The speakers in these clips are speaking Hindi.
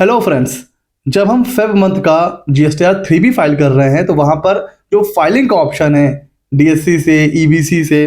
हेलो फ्रेंड्स, जब हम फेब मंथ का जीएसटीआर 3B फाइल कर रहे हैं तो वहाँ पर जो फाइलिंग का ऑप्शन है डीएससी से ईबीसी से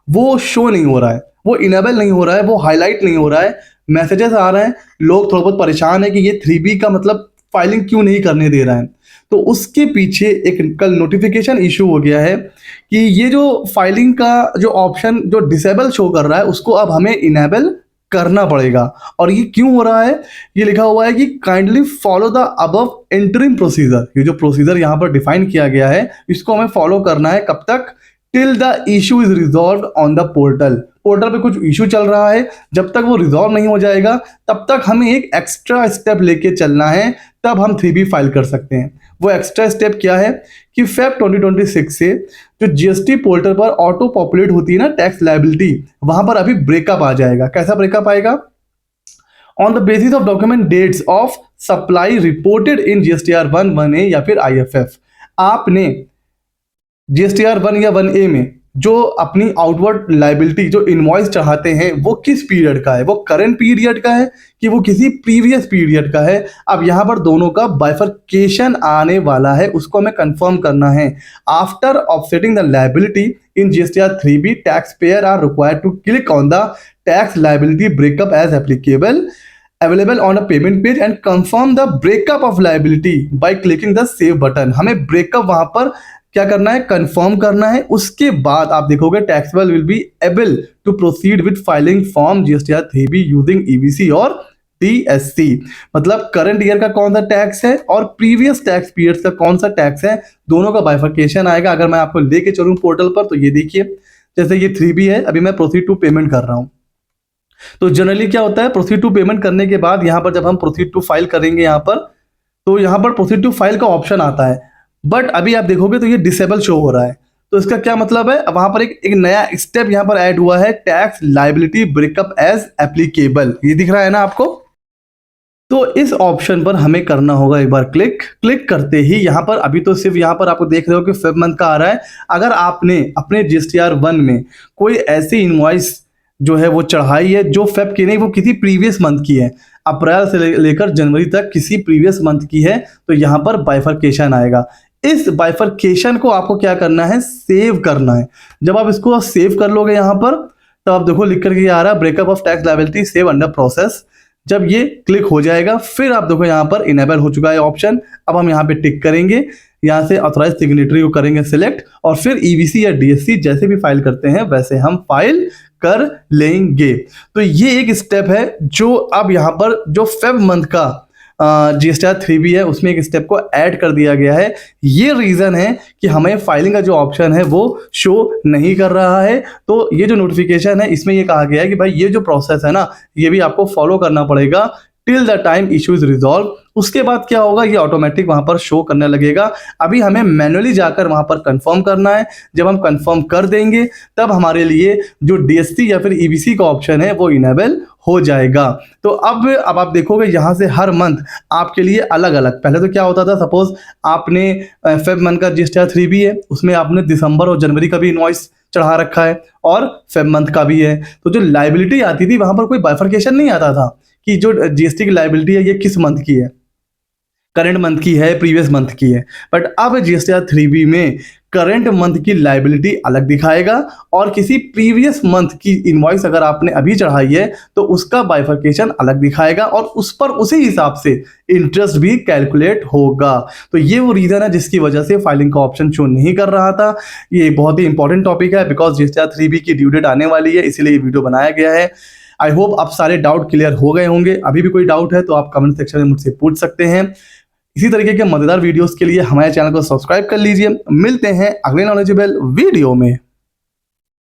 वो शो नहीं हो रहा है, वो इनेबल नहीं हो रहा है, वो हाईलाइट नहीं हो रहा है। मैसेजेस आ रहे हैं, लोग थोड़ा बहुत परेशान है कि ये 3B का मतलब फाइलिंग क्यों नहीं करने दे रहा है। तो उसके पीछे एक कल नोटिफिकेशन इशू हो गया है कि ये जो फाइलिंग का जो ऑप्शन जो डिसेबल शो कर रहा है उसको अब हमें इनेबल करना पड़ेगा। और ये क्यों हो रहा है, ये लिखा हुआ है कि kindly follow the above interim procedure. ये जो प्रोसीजर यहाँ पर डिफाइन किया गया है इसको हमें फॉलो करना है। कब तक? Till the issue is resolve on the portal. Portal पे कुछ इशू चल रहा है, जब तक वो रिजॉल्व नहीं हो जाएगा तब तक हमें एक एक्स्ट्रा स्टेप लेके चलना है, तब हम 3B फाइल कर सकते हैं। वो एक्स्ट्रा स्टेप क्या है कि फेब 2026 से जो जीएसटी पोर्टल पर ऑटो पॉपुलेट होती है ना टैक्स लायबिलिटी, वहां पर अभी ब्रेकअप आ जाएगा। कैसा ब्रेकअप आएगा? On the basis of document dates of supply reported in GSTR 1(1)A या फिर आईएफएफ। आपने जीएसटीआर 1 या 1A में जो अपनी आउटवर्ड लाइबिलिटी जो इनवॉइस चढ़ाते हैं वो किस पीरियड का है, वो करंट पीरियड का है कि वो किसी प्रीवियस पीरियड का है। अब यहाँ पर दोनों का बाइफरकेशन आने वाला है, उसको हमें कंफर्म करना है। After offsetting the liability in GSTR 3B, tax payer are required to click on the tax liability breakup as applicable available on a payment page and confirm the breakup of liability by clicking the save button। हमें ब्रेकअप वहां पर क्या करना है, कंफर्म करना है। उसके बाद आप देखोगे taxable will be able to proceed with filing form GSTR 3B using EBC और टीएससी। मतलब करंट ईयर का कौन सा टैक्स है और प्रीवियस टैक्स पीरियड का कौन सा टैक्स है, दोनों का बाइफरकेशन आएगा। अगर मैं आपको लेके चलूँ पोर्टल पर तो ये देखिए, जैसे ये 3B है, अभी मैं प्रोसीड टू पेमेंट कर रहा हूँ। तो जनरली क्या होता है, प्रोसीड टू पेमेंट करने के बाद यहाँ पर जब हम प्रोसीड टू फाइल करेंगे यहाँ पर, तो यहाँ पर प्रोसीड टू फाइल का ऑप्शन आता है। बट अभी आप देखोगे तो ये डिसेबल शो हो रहा है। तो इसका क्या मतलब है, वहां पर एक नया स्टेप यहाँ पर ऐड हुआ है, tax liability breakup as applicable. ये दिख रहा है ना आपको? तो इस ऑप्शन पर हमें करना होगा एक बार क्लिक करते ही यहाँ पर, अभी तो सिर्फ यहाँ पर आपको देख रहे हो कि फेब मंथ का आ रहा है। अगर आपने अपने जीएसटीआर 1 में कोई ऐसी इनवॉइस जो है वो चढ़ाई है जो फेब की नहीं, वो किसी प्रीवियस मंथ की है, अप्रैल से लेकर जनवरी तक किसी प्रीवियस मंथ की है, तो यहाँ पर बाइफरकेशन आएगा। इस बाइफरकेशन को आपको क्या करना है, सेव करना है। जब आप इसको सेव कर लोगे यहाँ पर, तो आप देखो लिख करके आ रहा है breakup of tax liability save under process. जब ये क्लिक हो जाएगा फिर आप देखो यहाँ पर इनेबल हो चुका है ऑप्शन। अब हम यहाँ पे टिक करेंगे, यहाँ से ऑथराइज सिग्नेटरी को करेंगे सिलेक्ट, और फिर ईबीसी या डीएससी जैसे भी फाइल करते हैं वैसे हम फाइल कर लेंगे। तो ये एक स्टेप है जो अब यहाँ पर जो फेब मंथ का जीएसटीआर 3B है उसमें एक स्टेप को ऐड कर दिया गया है। ये रीज़न है कि हमें फाइलिंग का जो ऑप्शन है वो शो नहीं कर रहा है। तो ये जो नोटिफिकेशन है इसमें ये कहा गया है कि भाई ये जो प्रोसेस है ना, ये भी आपको फॉलो करना पड़ेगा till the time issue is resolve. उसके बाद क्या होगा, ये ऑटोमेटिक वहां पर शो करने लगेगा। अभी हमें मैनुअली जाकर वहां पर कंफर्म करना है। जब हम कंफर्म कर देंगे तब हमारे लिए जो डीएससी या फिर ईबीसी का ऑप्शन है वो इनेबल हो जाएगा। तो अब आप देखोगे यहाँ से हर मंथ आपके लिए अलग अलग, पहले तो क्या होता था, सपोज आपने फेब मंथ का जीएसटीआर 3B है, उसमें आपने दिसंबर और जनवरी का भी इनवॉइस चढ़ा रखा है और फेब मंथ का भी है, तो जो लाइबिलिटी आती थी वहां पर कोई बाइफरकेशन नहीं आता था कि जो जीएसटी की लाइबिलिटी है ये किस मंथ की है, करंट मंथ की है, प्रीवियस मंथ की है। बट अब जीएसटीआर 3B में करंट मंथ की लाइबिलिटी अलग दिखाएगा और किसी प्रीवियस मंथ की इनवॉइस अगर आपने अभी चढ़ाई है तो उसका बाइफरकेशन अलग दिखाएगा और उस पर उसी हिसाब से इंटरेस्ट भी कैलकुलेट होगा। तो ये वो रीजन है जिसकी वजह से फाइलिंग का ऑप्शन शो नहीं कर रहा था। ये बहुत ही इंपॉर्टेंट टॉपिक है बिकॉज जीएसटीआर 3B की ड्यू डेट आने वाली है, इसीलिए ये वीडियो बनाया गया है। आई होप आप सारे डाउट क्लियर हो गए होंगे। अभी भी कोई डाउट है तो आप कमेंट सेक्शन में मुझसे पूछ सकते हैं। इसी तरीके के मजेदार वीडियोस के लिए हमारे चैनल को सब्सक्राइब कर लीजिए। मिलते हैं अगले नॉलेजेबल वीडियो में।